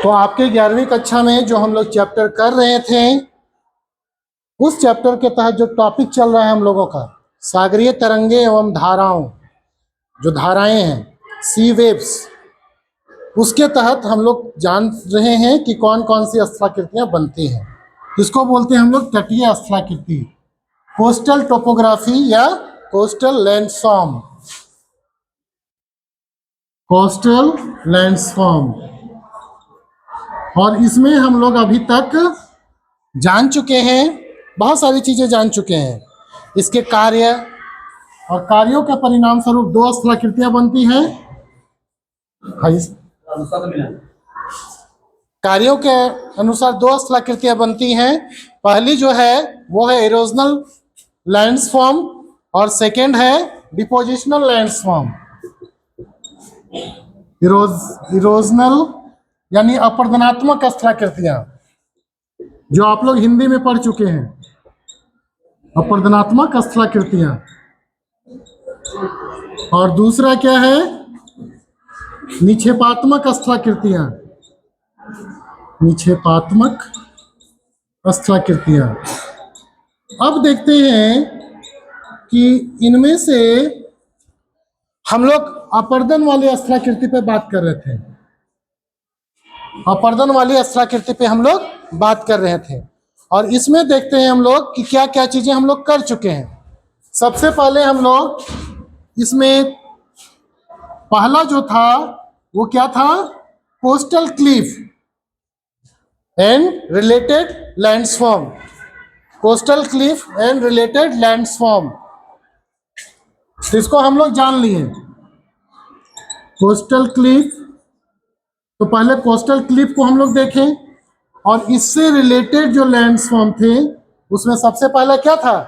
तो आपके 11वीं कक्षा में जो हम लोग चैप्टर कर रहे थे, उस चैप्टर के तहत जो टॉपिक चल रहा है हम लोगों का, सागरीय तरंगे एवं धाराओं, जो धाराएं हैं, सी वेव्स, उसके तहत हम लोग जान रहे हैं कि कौन कौन सी स्थलाकृतियां बनती हैं। इसको बोलते हैं हम लोग तटीय स्थलाकृति, कोस्टल टोपोग्राफी या कोस्टल लैंडफॉर्म। Coastal landform. और इसमें हम लोग अभी तक जान चुके हैं, बहुत सारी चीजें जान चुके हैं। इसके कार्य और कार्यों के परिणाम स्वरूप दो स्थलाकृतियां बनती हैं। कार्यों के अनुसार दो स्थलाकृतियां बनती हैं। पहली जो है वो है इरोजनल लैंडफॉर्म और सेकेंड है डिपोजिशनल लैंडफॉर्म। इरोजनल यानी अपरदनात्मक स्थलाकृतियां, जो आप लोग हिंदी में पढ़ चुके हैं, अपरदनात्मक स्थलाकृतियां। और दूसरा क्या है, निक्षेपात्मक स्थलाकृतियां। निक्षेपात्मक स्थलाकृतियां। अब देखते हैं कि इनमें से हम लोग अपर्दन वाली स्थलाकृति पे बात कर रहे थे। अपर्दन वाली स्थलाकृति पे हम लोग बात कर रहे थे, और इसमें देखते हैं हम लोग कि क्या क्या चीजें हम लोग कर चुके हैं। सबसे पहले हम लोग इसमें पहला जो था वो क्या था, coastal Cleef and related landform. Coastal Cleef and related landform, इसको हम लोग जान लिए। कोस्टल क्लीफ, तो पहले कोस्टल क्लीफ को हम लोग देखें, और इससे रिलेटेड जो लैंडफॉर्म थे उसमें सबसे पहला क्या था,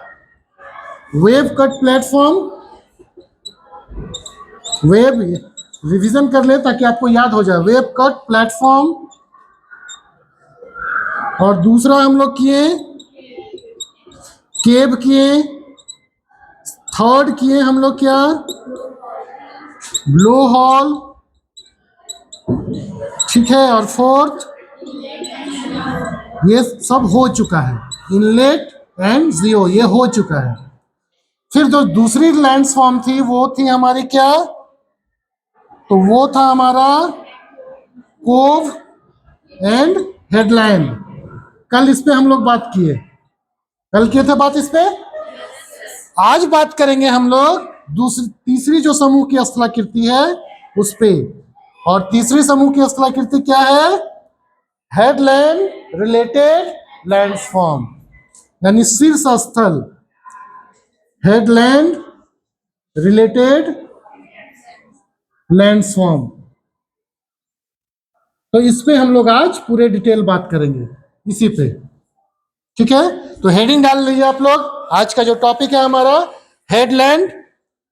wave cut platform. Wave, revision कर ले ताकि आपको याद हो जाए, वेव कट प्लेटफॉर्म। और दूसरा हम लोग किए केव किए। थर्ड किए हम लोग क्या, ब्लो हॉल, ठीक है। और फोर्थ, ये सब हो चुका है, इनलेट एंड जियो, ये हो चुका है। फिर जो दूसरी लैंडफॉर्म थी वो थी हमारी क्या, तो वो था हमारा कोव एंड हेडलैंड। कल इस पे हम लोग बात किए, कल किए थे बात इस पे। आज बात करेंगे हम लोग तीसरी जो समूह की स्थलाकृति है उस पे। और तीसरी समूह की स्थलाकृति क्या है, हेडलैंड रिलेटेड लैंडफॉर्म, यानी शीर्ष स्थल, हेडलैंड रिलेटेड लैंडफॉर्म। तो इस पे हम लोग आज पूरे डिटेल बात करेंगे इसी पे, ठीक है। तो हेडिंग डाल लीजिए आप लोग। आज का जो टॉपिक है हमारा, हेडलैंड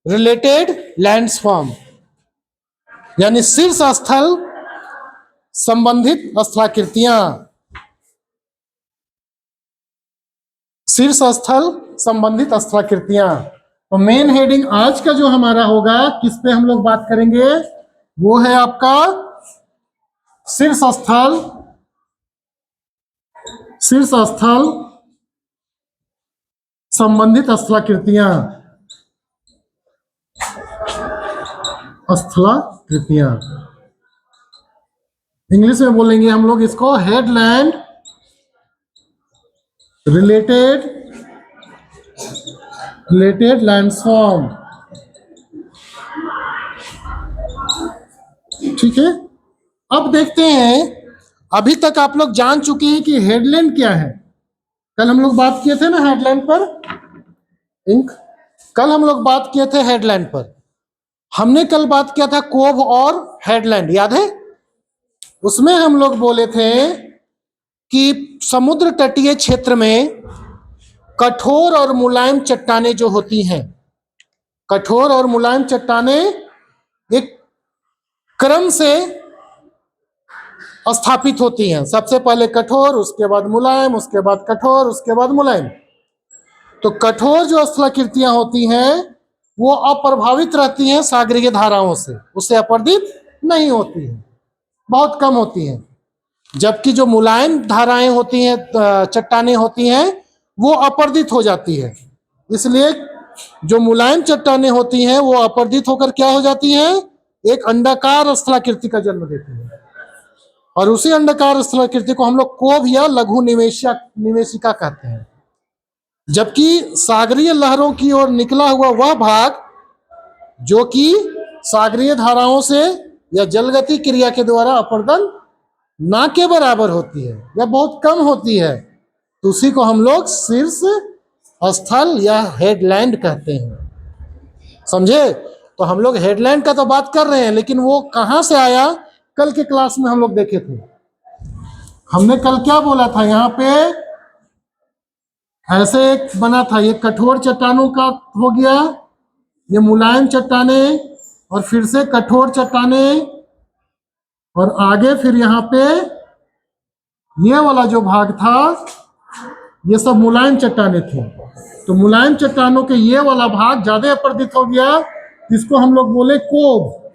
रिलेटेड लैंडफॉर्म, यानी शीर्ष स्थल संबंधित स्थलाकृतियां। शीर्ष स्थल संबंधित स्थलाकृतियां। तो मेन हेडिंग आज का जो हमारा होगा, किस पे हम लोग बात करेंगे, वो है आपका शीर्ष स्थल, शीर्ष स्थल संबंधित स्थलाकृतियां। स्थलाकृतियां इंग्लिश में बोलेंगे हम लोग इसको हेडलैंड रिलेटेड लैंडफॉर्म, ठीक है। अब देखते हैं, अभी तक आप लोग जान चुके हैं कि हेडलैंड क्या है। कल हम लोग बात किए थे ना हेडलैंड पर, कल हम लोग बात किए थे हेडलैंड पर। हमने कल बात किया था कोव और हेडलैंड, याद है। उसमें हम लोग बोले थे कि समुद्र तटीय क्षेत्र में कठोर और मुलायम चट्टानें जो होती हैं, कठोर और मुलायम चट्टानें एक क्रम से स्थापित होती हैं। सबसे पहले कठोर, उसके बाद मुलायम, उसके बाद कठोर, उसके बाद मुलायम। तो कठोर जो स्थलाकृतियां होती हैं वो अप्रभावित रहती हैं सागरीय धाराओं से, उससे अपर्दित नहीं होती है, बहुत कम होती हैं। जबकि जो मुलायम धाराएं होती हैं, चट्टानें होती हैं, वो अपर्दित हो जाती है। इसलिए जो मुलायम चट्टानें होती हैं वो अपर्दित होकर क्या हो जाती हैं, एक अंडाकार स्थलाकृति का जन्म देती है, और उसी अंडाकार स्थलाकृति को हम लोग कोभ या लघु निवेशिका कहते हैं। जबकि सागरीय लहरों की ओर निकला हुआ वह भाग जो कि सागरीय धाराओं से या जलगति क्रिया के द्वारा अपर्दन ना के बराबर होती है या बहुत कम होती है, तो उसी को हम लोग शीर्ष स्थल या हेडलैंड कहते हैं। समझे? तो हम लोग हेडलैंड का तो बात कर रहे हैं, लेकिन वो कहां से आया, कल के क्लास में हम लोग देखे थे। हमने कल क्या बोला था, यहाँ पे ऐसे एक बना था, ये कठोर चट्टानों का हो गया, ये मुलायम चट्टाने, और फिर से कठोर चट्टाने, और आगे फिर यहाँ पे ये वाला जो भाग था, ये सब मुलायम चट्टाने थी। तो मुलायम चट्टानों के ये वाला भाग ज्यादा अपर्दित हो गया, इसको हम लोग बोले कोभ।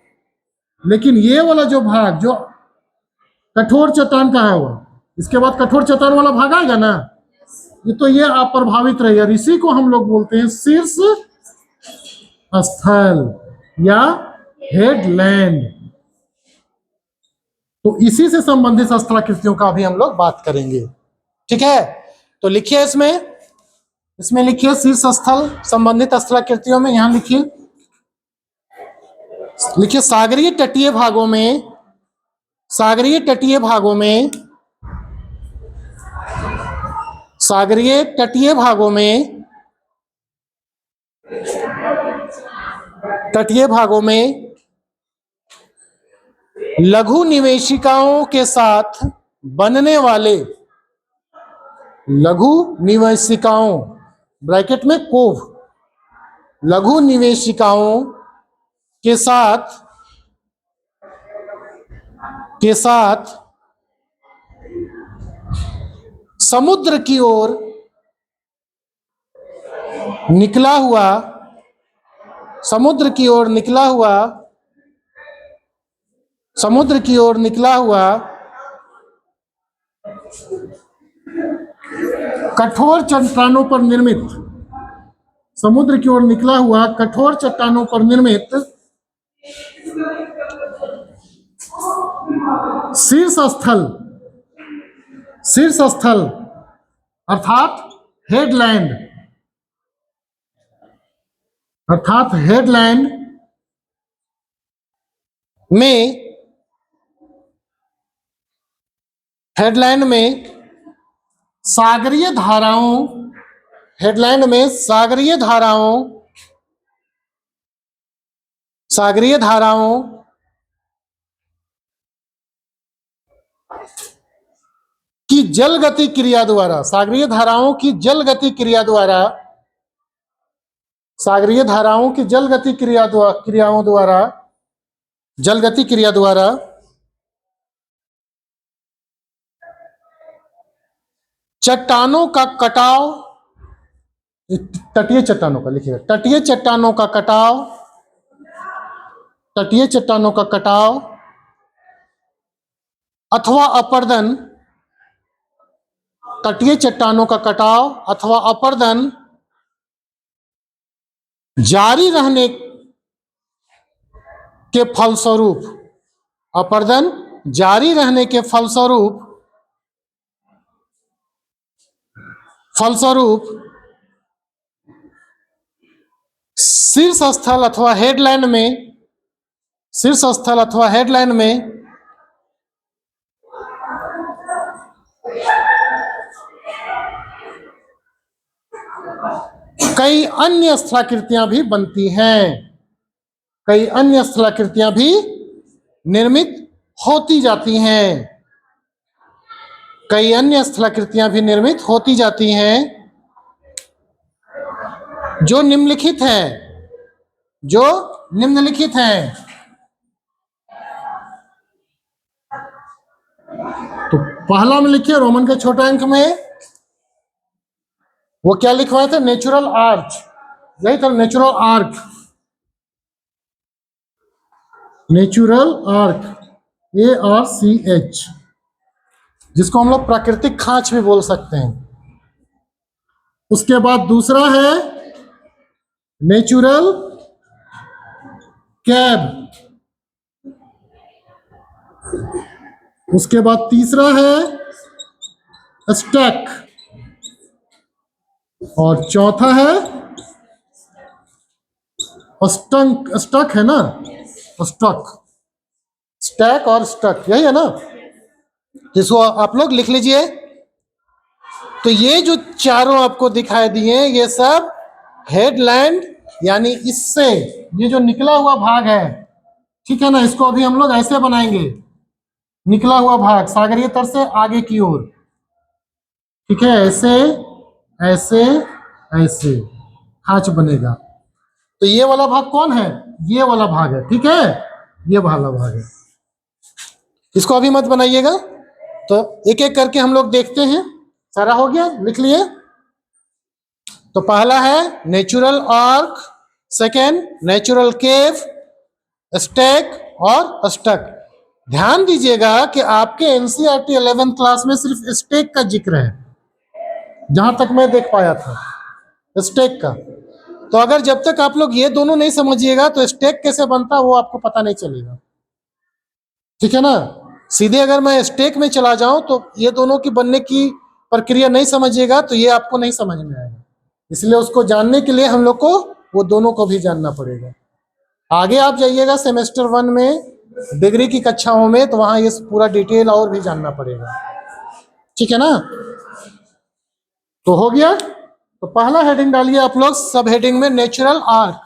लेकिन ये वाला जो भाग जो कठोर चट्टान का है, वो इसके बाद कठोर चट्टान वाला भाग आएगा ना, ये तो ये अप्रभावित रहेगा। इसी को हम लोग बोलते हैं शीर्ष स्थल या हेडलैंड। तो इसी से संबंधित स्थलाकृतियों का अभी हम लोग बात करेंगे। ठीक है, तो लिखिए इसमें लिखिए शीर्ष स्थल संबंधित स्थलाकृतियों में, यहां लिखिए सागरीय तटीय भागों में सागरीय तटीय भागों में लघु निवेशिकाओं के साथ बनने वाले लघु निवेशिकाओं ब्रैकेट में कोभ, लघु निवेशिकाओं के साथ समुद्र की ओर निकला हुआ कठोर चट्टानों पर निर्मित, समुद्र की ओर निकला हुआ कठोर चट्टानों पर निर्मित शीर्ष स्थल अर्थात हेडलैंड में सागरीय धाराओं की जलगति क्रिया द्वारा सागरीय धाराओं की जलगति क्रिया द्वारा चट्टानों का कटाव, तटीय चट्टानों का लिखिएगा, तटीय चट्टानों का कटाव अथवा अपर्दन, तटीय चट्टानों का कटाव अथवा अपर्दन जारी रहने के फलस्वरूप शीर्ष स्थल अथवा हेडलैंड में कई अन्य स्थलाकृतियां भी बनती हैं, कई अन्य स्थलाकृतियां भी निर्मित होती जाती हैं, कई अन्य स्थलाकृतियां भी निर्मित होती जाती हैं जो निम्नलिखित हैं। तो पहला में लिखिए रोमन के छोटे अंक में, वो क्या लिखवाए थे, नेचुरल आर्च, यही था natural arc. Natural arc, ARCH, जिसको हम लोग प्राकृतिक खांच भी बोल सकते हैं। उसके बाद दूसरा है नेचुरल कैब। उसके बाद तीसरा है स्टैक, और चौथा है स्टंक, स्टक है ना, स्टक, स्टैक और स्टक, यही है ना। इसको आप लोग लिख लीजिए। तो ये जो चारों आपको दिखाई दिए ये सब हेडलैंड, यानी इससे ये जो निकला हुआ भाग है, ठीक है ना, इसको अभी हम लोग ऐसे बनाएंगे, निकला हुआ भाग सागरीय तट से आगे की ओर, ठीक है, ऐसे ऐसे ऐसे खांच बनेगा। तो ये वाला भाग कौन है, ये वाला भाग है, ठीक है, ये वाला भाग है। इसको अभी मत बनाइएगा, तो एक एक करके हम लोग देखते हैं। सारा हो गया, लिख लिए। तो पहला है natural arc, second natural cave, stack और स्टक। ध्यान दीजिएगा कि आपके एनसीईआरटी 11th क्लास में सिर्फ स्टैक का जिक्र है, जहां तक मैं देख पाया था स्टैक का। तो अगर जब तक आप लोग ये दोनों नहीं समझिएगा तो स्टैक कैसे बनता वो आपको पता नहीं चलेगा, ठीक है ना। सीधे अगर मैं स्टैक में चला जाऊं तो ये दोनों की बनने की प्रक्रिया नहीं समझिएगा तो ये आपको नहीं समझ में आएगा। इसलिए उसको जानने के लिए हम लोग को वो दोनों को भी जानना पड़ेगा। आगे आप जाइएगा सेमेस्टर 1 में डिग्री की कक्षाओं में, तो वहां ये पूरा डिटेल और भी जानना पड़ेगा, ठीक है ना। तो हो गया। तो पहला हेडिंग डालिए आप लोग, सब हेडिंग में नेचुरल आर्क।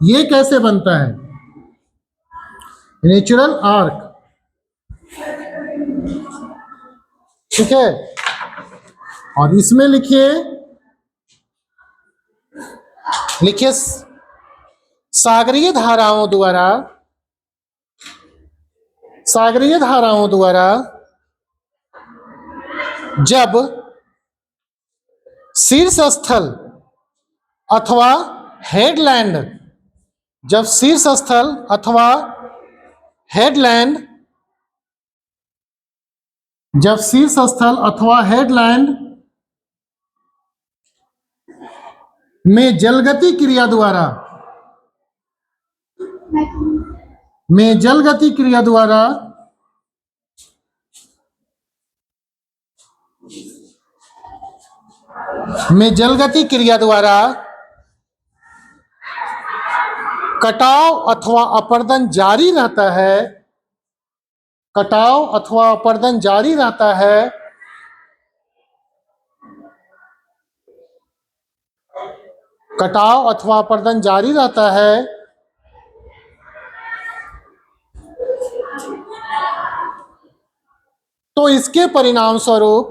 ये कैसे बनता है नेचुरल आर्क, ठीक है। और इसमें लिखिए लिखिए सागरीय धाराओं द्वारा जब शीर्ष स्थल अथवा हेडलैंड, जब शीर्ष स्थल अथवा हेडलैंड, जब शीर्ष स्थल अथवा हेडलैंड में जलगति क्रिया द्वारा कटाव अथवा अपरदन जारी रहता है, कटाव अथवा अपरदन जारी रहता है, कटाव अथवा अपरदन जारी रहता है, तो इसके परिणाम स्वरूप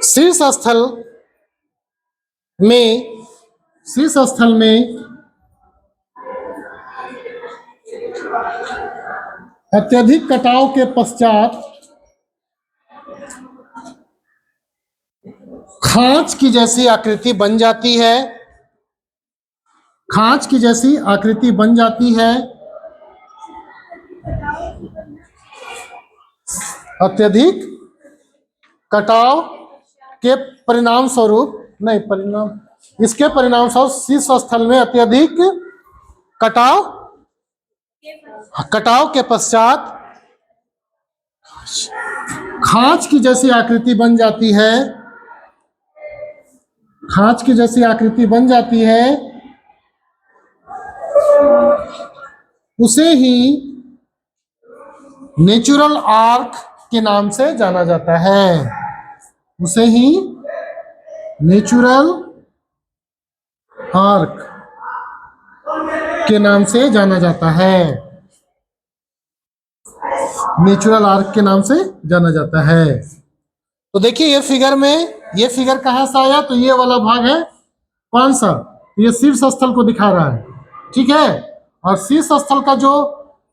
शीर्ष स्थल में अत्यधिक कटाव के पश्चात खांच की जैसी आकृति बन जाती है, खांच की जैसी आकृति बन जाती है, अत्यधिक कटाव के परिणाम स्वरूप, नहीं परिणाम, इसके परिणाम स्वरूप शीर्ष स्थल में अत्यधिक कटाव के पश्चात खांच की जैसी आकृति बन जाती है, खांच की जैसी आकृति बन जाती है, उसे ही नेचुरल आर्क के नाम से जाना जाता है, उसे ही नेचुरल आर्क के नाम से जाना जाता है, नेचुरल आर्क के नाम से जाना जाता है। तो देखिए ये फिगर कहां से आया, तो ये वाला भाग है कौन सा, ये शीर्ष स्थल को दिखा रहा है, ठीक है। और शीर्ष स्थल का जो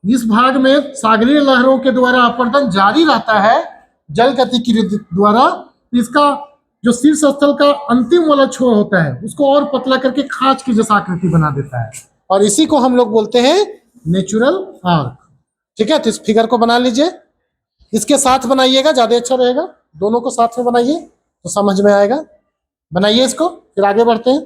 इस भाग में सागरीय लहरों के द्वारा अपर्दन जारी रहता है जल गति की द्वारा। इसका जो शीर्ष स्थल का अंतिम वाला छोर होता है उसको और पतला करके खांच की जैसा आकृति बना देता है, और इसी को हम लोग बोलते हैं नेचुरल आर्क। ठीक है, तो इस फिगर को बना लीजिए, इसके साथ बनाइएगा, ज्यादा अच्छा रहेगा। दोनों को साथ में बनाइए तो समझ में आएगा। बनाइए इसको, फिर आगे बढ़ते हैं।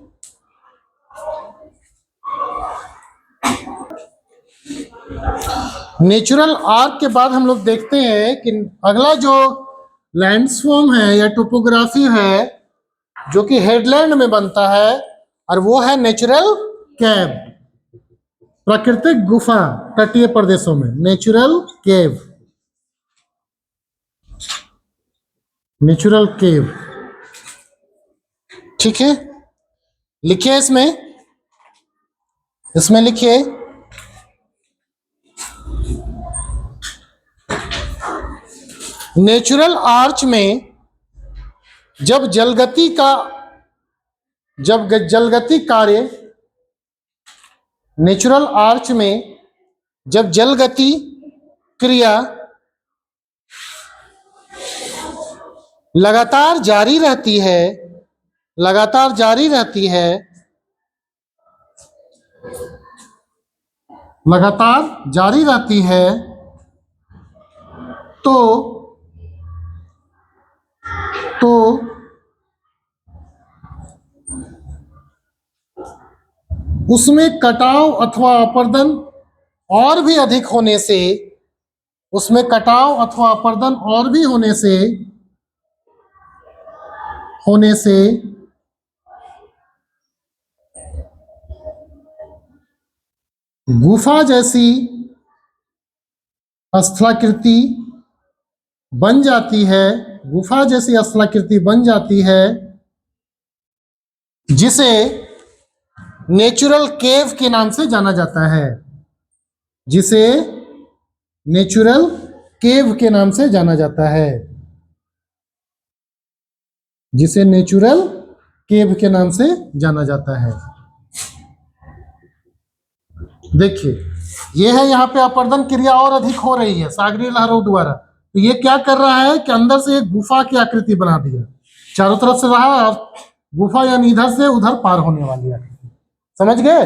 नेचुरल आर्क के बाद हम लोग देखते हैं कि अगला जो लैंडस्फॉर्म है या टोपोग्राफी है जो कि हेडलैंड में बनता है, और वो है नेचुरल केव, प्राकृतिक गुफा तटीय प्रदेशों में। Natural cave, natural cave. ठीक है, लिखिए इसमें लिखिए नेचुरल आर्च में जब जलगति कार्य, नेचुरल आर्च में जब जलगति क्रिया लगातार जारी रहती है, लगातार जारी रहती है, लगातार जारी रहती है, तो उसमें कटाव अथवा अपर्दन और भी अधिक होने से, उसमें कटाव अथवा अपर्दन और भी होने से गुफा जैसी स्थलाकृति बन जाती है, गुफा जैसी स्थलाकृति बन जाती है, जिसे नेचुरल केव के नाम से जाना जाता है, जिसे नेचुरल केव के नाम से जाना जाता है, जिसे नेचुरल केव के नाम से जाना जाता है। देखिए, यह है, यहाँ पे अपर्दन क्रिया और अधिक हो रही है सागरीय लहरों द्वारा। तो ये क्या कर रहा है कि अंदर से एक गुफा की आकृति बना दिया, चारों तरफ से रहा, और गुफा यानी इधर से उधर पार होने वाली आकृति, समझ गए।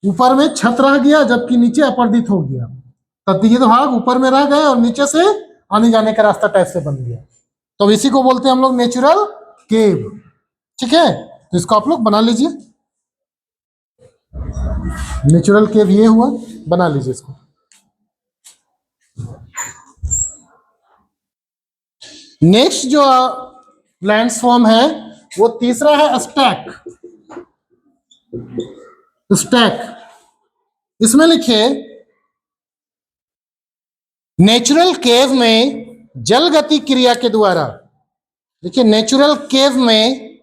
ऊपर में छत रह गया जबकि नीचे अपर्दित हो गया, तटीय भाग ऊपर में रह गए और नीचे से आने जाने का रास्ता टाइप से बन गया। तो इसी को बोलते हैं हम लोग नेचुरल केव। ठीक है, तो इसको आप लोग बना लीजिए, नेचुरल केव ये हुआ, बना लीजिए इसको। नेक्स्ट जो लैंडफॉर्म है वो तीसरा है स्टैक। स्टैक, इसमें लिखिए नेचुरल केव में जल गति क्रिया के द्वारा, देखिए नेचुरल केव में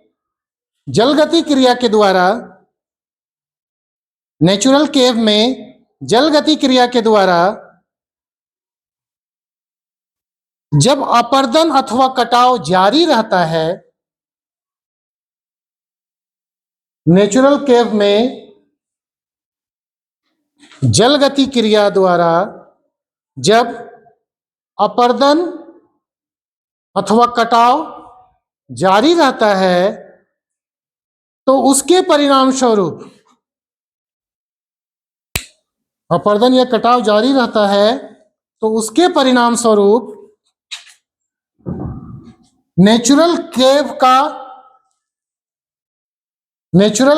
जल गति क्रिया के द्वारा, नेचुरल केव में जल गति क्रिया के द्वारा जब अपर्दन अथवा कटाव जारी रहता है, नेचुरल केव में जल गति क्रिया द्वारा जब अपर्दन अथवा कटाव जारी रहता है, तो उसके परिणाम स्वरूप, अपर्दन या कटाव जारी रहता है तो उसके परिणाम स्वरूप नेचुरल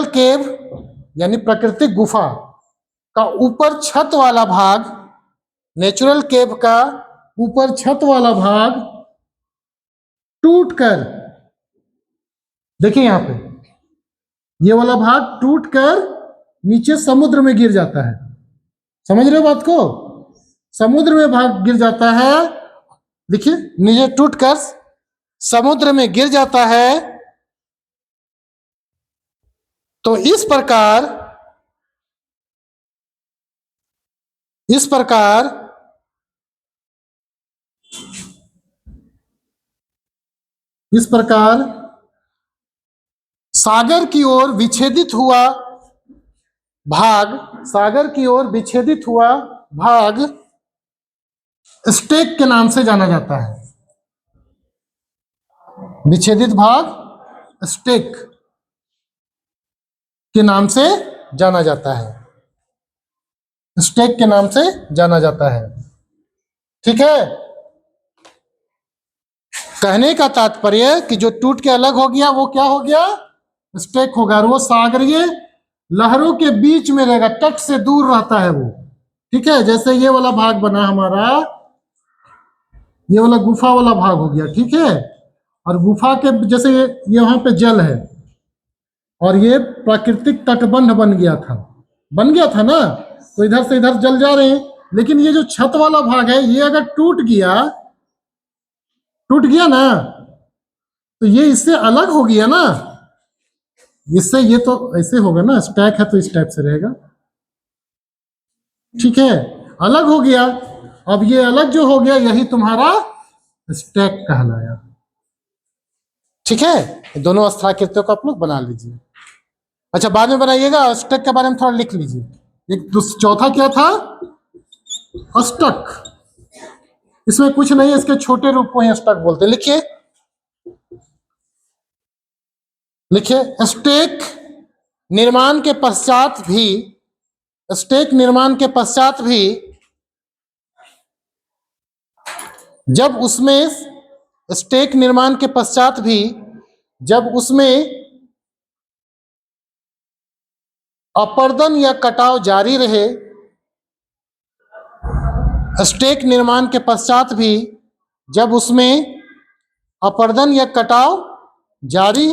केव यानी प्राकृतिक गुफा का ऊपर छत वाला भाग, नेचुरल केव का ऊपर छत वाला भाग टूटकर, देखिए यहां पे ये वाला भाग टूटकर नीचे समुद्र में गिर जाता है। समझ रहे हो बात को? समुद्र में भाग गिर जाता है, देखिए नीचे टूटकर समुद्र में गिर जाता है। तो इस प्रकार सागर की ओर विच्छेदित हुआ भाग, सागर की ओर विच्छेदित हुआ भाग स्टैक के नाम से जाना जाता है। विच्छेदित भाग स्टैक के नाम से जाना जाता है, स्टैक के नाम से जाना जाता है। ठीक है, कहने का तात्पर्य कि जो टूट के अलग हो गया वो क्या हो गया, स्टैक हो गया। और वो सागरीय लहरों के बीच में रहेगा, तट से दूर रहता है वो। ठीक है, जैसे ये वाला भाग बना हमारा, ये वाला गुफा वाला भाग हो गया। ठीक है, और गुफा के जैसे ये यहाँ पे जल है और ये प्राकृतिक तटबंध बन गया था ना, तो इधर से इधर जल जा रहे हैं। लेकिन ये जो छत वाला भाग है, ये अगर टूट गया ना, तो ये इससे अलग हो गया ना, इससे ये तो ऐसे होगा ना, स्टैक है तो इस टाइप से रहेगा। ठीक है, अलग हो गया। अब ये अलग जो हो गया, यही तुम्हारा स्टैक कहलाया। ठीक है, दोनों स्थाकृतियों को आप लोग बना लीजिए। अच्छा, बाद में बनाइएगा, स्टैक के बारे में थोड़ा लिख लीजिए। एक चौथा क्या था, अष्टक। इसमें कुछ नहीं है, इसके छोटे रूप को ही अष्टक बोलते हैं। लिखिए, स्टैक निर्माण के पश्चात भी जब उसमें अपर्दन या कटाव जारी रहे, स्टैक निर्माण के पश्चात भी जब उसमें अपर्दन या कटाव जारी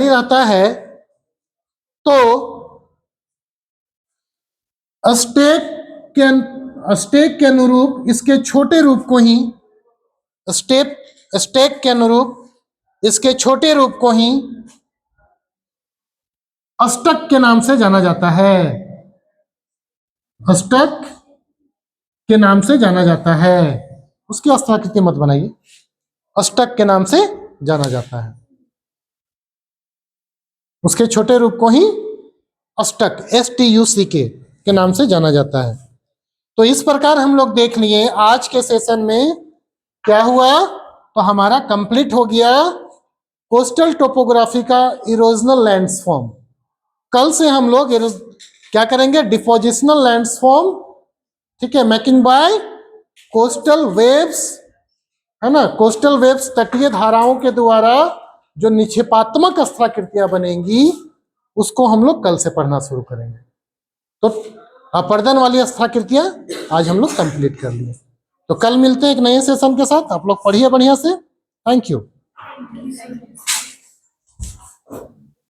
रहता है, तो स्टैक के अनुरूप इसके छोटे रूप को ही अष्टक के नाम से जाना जाता है। अष्टक के नाम से जाना जाता है। उसकी स्थाकृति मत बनाइए, अष्टक के नाम से जाना जाता है। उसके छोटे रूप को ही अष्टक STUCK के नाम से जाना जाता है। तो इस प्रकार हम लोग देख लिए आज के सेशन में क्या हुआ, तो हमारा कंप्लीट हो गया कोस्टल टोपोग्राफी का इरोजनल लैंडफॉर्म। कल से हम लोग क्या करेंगे, डिपोजिशनल लैंडफॉर्म। ठीक है, मेकिंग बाय कोस्टल वेव्स, है ना, कोस्टल वेव्स तटीय धाराओं के द्वारा जो निक्षेपात्मक स्थाकृतियां बनेंगी, उसको हम लोग कल से पढ़ना शुरू करेंगे। तो अपर्दन वाली स्थाकृतियां आज हम लोग कंप्लीट कर लिए। तो कल मिलते हैं एक नए सेशन के साथ। आप लोग पढ़िए बढ़िया से। Thank you.